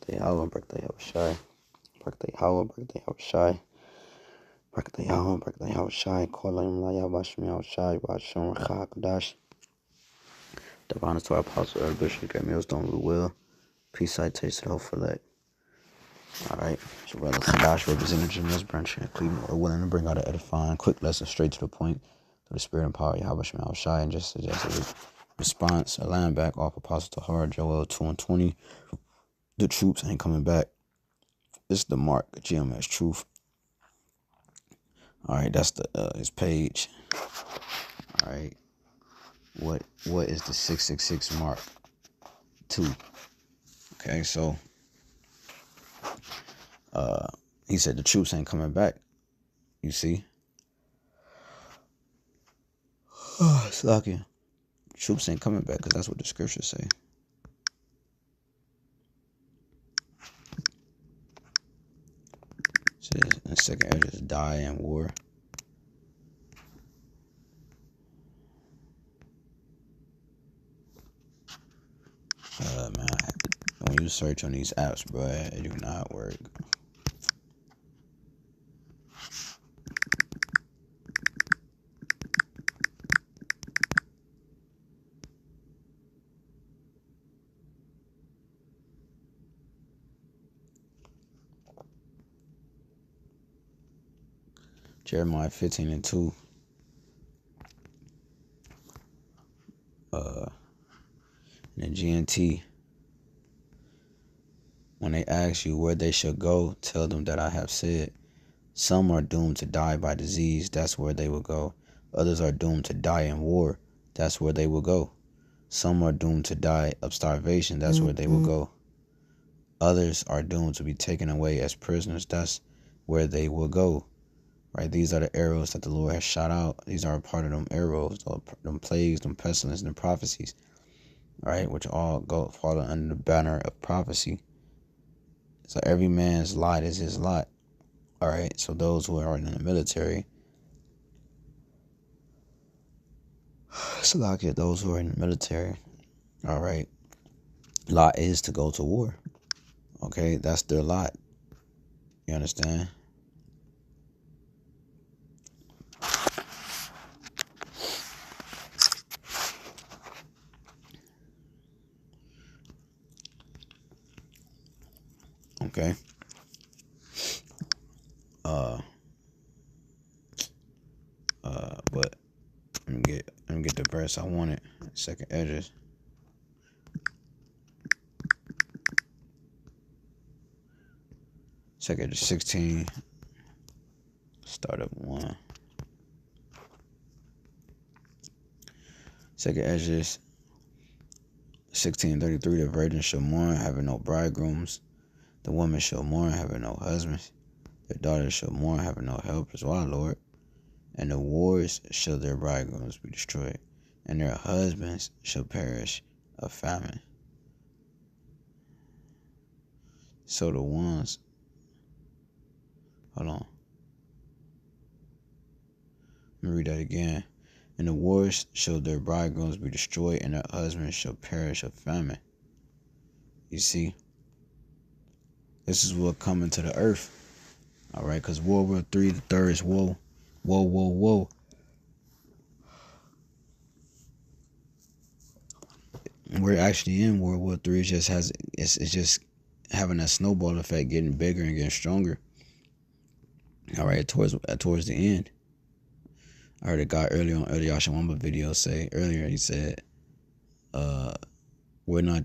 birthday Howard, birthday Hawashai, birthday Howard, birthday Hawashai, birthday Howard, birthday Hawashai, Kolam Laya Bashmi Hawashai, Bashon Rakakadash. Divine is to our apostle, Elder Bishop, Great Millstone, we will. Peace, sight, taste, and hope for that. Alright, so Brother Kadash representing Jamil's branch in Cleveland. We're willing to bring out an edifying, quick lesson straight to the point through the spirit and power of Yahweh Shema Shai, and just suggested a response, a line back off Apostle Tahar, Joel 2:20. The troops ain't coming back. It's the mark, GMS Truth. Alright, that's the his page. Alright. What is the 666 mark 2? Okay, so he said the troops ain't coming back. You see? Slacking. Troops ain't coming back because that's what the scriptures say. It says in the second Ezra, die in war. Man, when you search on these apps, bro, it do not work. Jeremiah 15:2. In the GNT, when they ask you where they shall go, tell them that I have said, some are doomed to die by disease, that's where they will go. Others are doomed to die in war, that's where they will go. Some are doomed to die of starvation, that's where they will go. Others are doomed to be taken away as prisoners, that's where they will go. Right? These are the arrows that the Lord has shot out. These are a part of them arrows, them plagues, them pestilence, and prophecies. Right? Which all fall under the banner of prophecy. So every man's lot is his lot. All right. So those who are in the military, Salakia, those who are in the military, all right, lot is to go to war. Okay, that's their lot. You understand? Okay. But let me get the verse I wanted. Second Edges. Second Edges 16. Start up 1. Second Edges 16:33. The virgin shall mourn, having no bridegrooms. The woman shall mourn, having no husbands. Their daughters shall mourn, having no helpers. Why, Lord? And the wars shall their bridegrooms be destroyed, and their husbands shall perish of famine. So the ones, hold on. Let me read that again. And the wars shall their bridegrooms be destroyed, and their husbands shall perish of famine. You see, this is what coming to the earth. All right, because World War III, the third is woe. Whoa, whoa, whoa. We're actually in World War III. It's just having that snowball effect, getting bigger and getting stronger. All right, towards the end. I heard a guy earlier on Eliasha Wamba video say earlier. He said, "We're not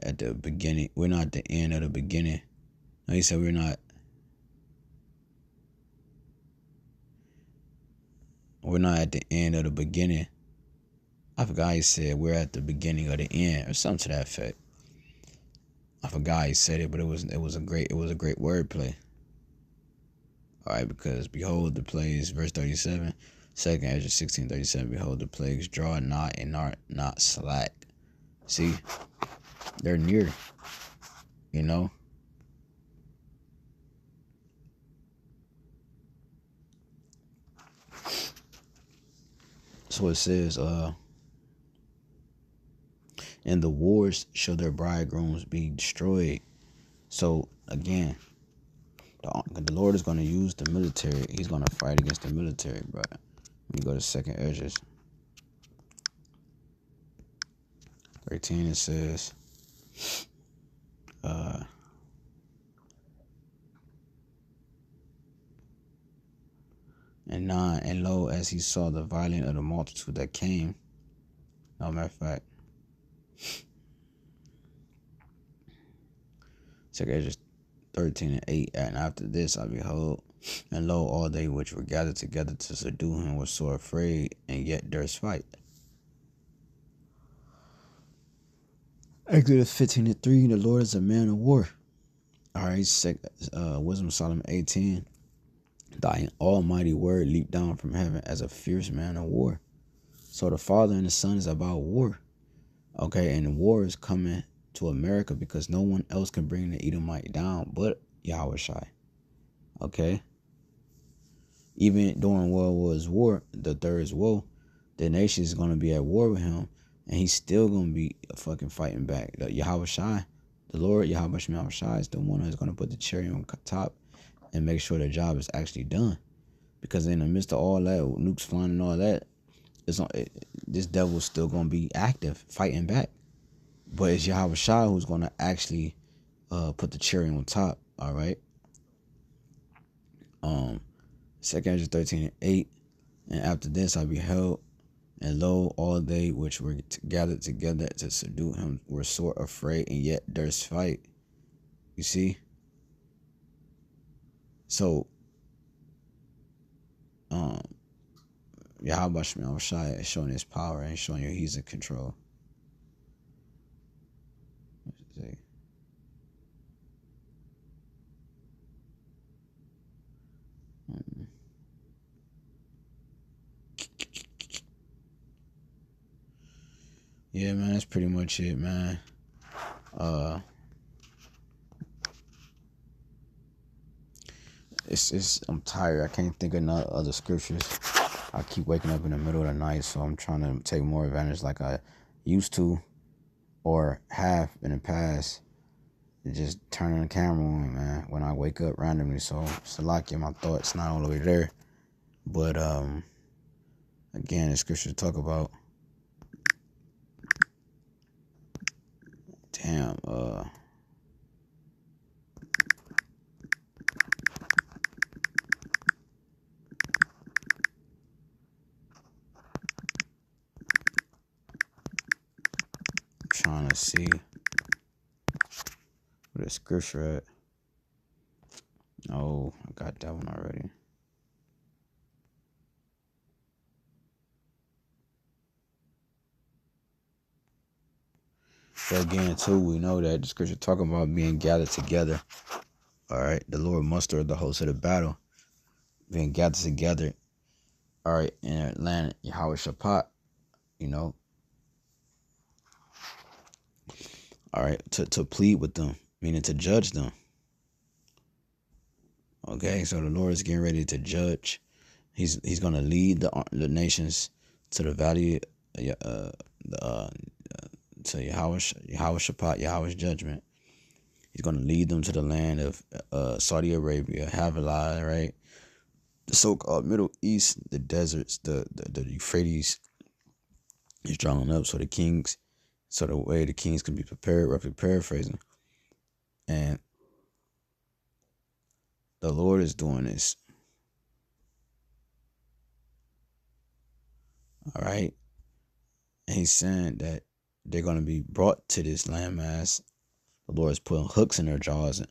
at the beginning. We're not at the end of the beginning." No, he said we're not at the end of the beginning. I forgot he said we're at the beginning of the end or something to that effect. I forgot he said it, but it was a great wordplay. All right, because behold the plagues, verse 37, second Ezra 16:37. Behold the plagues draw not and are not slack. See, they're near. You know. So it says, and the wars shall their bridegrooms be destroyed, So again, the Lord is going to use the military. He's going to fight against the military, bro. Let me go to 2nd Ezra 13. It says, and 9, and lo, as he saw the violence of the multitude that came. No, matter of fact, 2nd Ezra 13 and 8, and after this I behold, and lo, all they which were gathered together to subdue him were sore afraid, and yet durst fight. Exodus 15 and 3, the Lord is a man of war. All right, Wisdom of Solomon 18, thy almighty word leaped down from heaven as a fierce man of war. So the Father and the Son is about war. Okay, and the war is coming to America because no one else can bring the Edomite down but Yahushai. Okay. Even during World War, the Third War, the nation is going to be at war with him, and he's still going to be fucking fighting back. The Yahushai, the Lord Yahushai is the one who's going to put the cherry on top and make sure the job is actually done. Because in the midst of all that, nukes flying and all that, this devil's still going to be active, fighting back. But it's Yahushua who's going to actually put the cherry on top, all right? 2nd Ezra 13 and 8, and after this I beheld, and lo, all they which were gathered together to subdue him were sore afraid, and yet durst fight. You see? So, Yahweh Shai is showing his power and showing you he's in control. See? Yeah, man, that's pretty much it, man. I'm tired. I can't think of no other scriptures. I keep waking up in the middle of the night, so I'm trying to take more advantage like I used to or have in the past. Just turning the camera on, man, when I wake up randomly. So it's a lot in my thoughts, not all the way there. But again, the scriptures talk about trying to see where the scripture at. Oh, I got that one already. But again, too, we know that the scripture talking about being gathered together. All right, the Lord mustered the host of the battle, being gathered together. All right, in Atlanta, Yahweh Shaphat, you know. All right, to plead with them, meaning to judge them. Okay, so the Lord is getting ready to judge. He's going to lead the nations to the valley, to Yahweh Shaphat, Yahweh's judgment. He's going to lead them to the land of Saudi Arabia, Havilah, right? The so-called Middle East, the deserts, the Euphrates. He's drawing up so the way the kings can be prepared, roughly paraphrasing. And the Lord is doing this. All right. And he's saying that they're going to be brought to this landmass. The Lord is putting hooks in their jaws,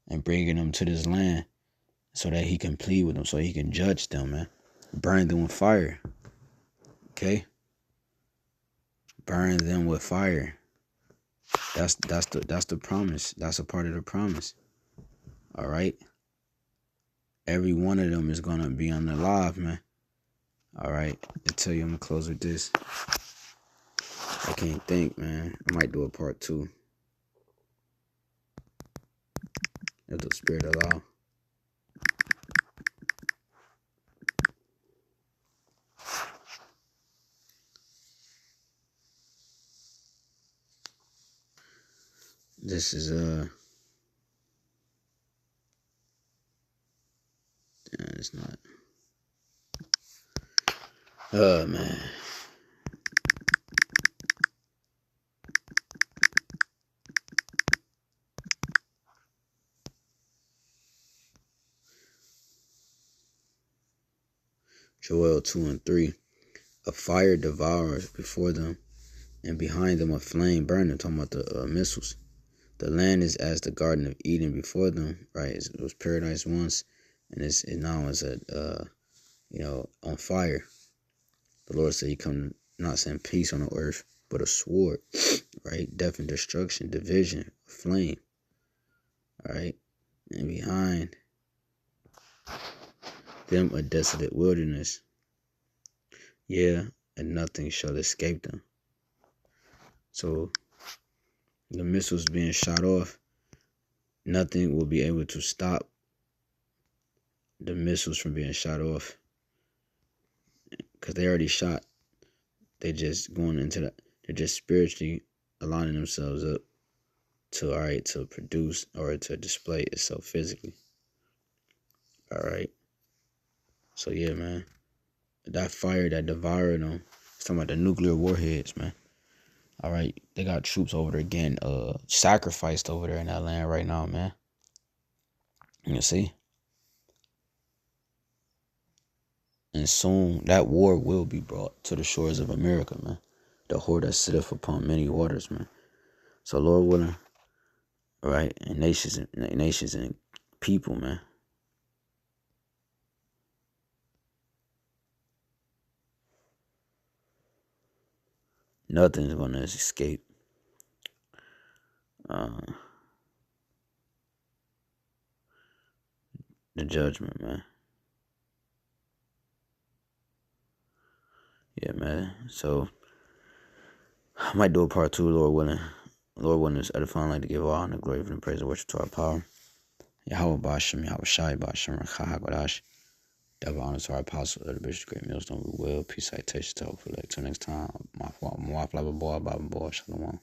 and bringing them to this land so that he can plead with them, so he can judge them, man. Burn them with fire. Okay? Burn them with fire. That's the promise. That's a part of the promise. All right? Every one of them is going to be on the live, man. All right? I tell you, I'm going to close with this. I can't think, man. I might do a part 2. If the Spirit allow. This is it's not. Oh man. Joel 2:3. A fire devours before them, and behind them a flame burning. Talking about the missiles. The land is as the Garden of Eden before them, right? It was paradise once, and it now is on fire. The Lord said He come not send peace on the earth, but a sword, right? Death and destruction, division, flame, all right? And behind them a desolate wilderness. Yeah, and nothing shall escape them. So the missiles being shot off, nothing will be able to stop the missiles from being shot off, because they already shot. They just going into that. They're just spiritually aligning themselves up to produce or to display itself physically. All right. So yeah, man, that fire that devoured them. It's talking about the nuclear warheads, man. All right, they got troops over there getting sacrificed over there in that land right now, man. You see. And soon that war will be brought to the shores of America, man. The whore that sitteth upon many waters, man. So Lord willing, right, and nations and people, man. Nothing's gonna escape the judgment, man. Yeah, man. So I might do a part 2, Lord willing. Lord willing is edifying, like to give all honor, glory, and praise and worship to our power. Yahweh Bashem, Yahweh Shai Bashem, Rakha HaKodash. Double honor to our apostle, the Bishop Great Millstone. We will. Peace, citation, to hopefully. Till next time. My fault. Shalom.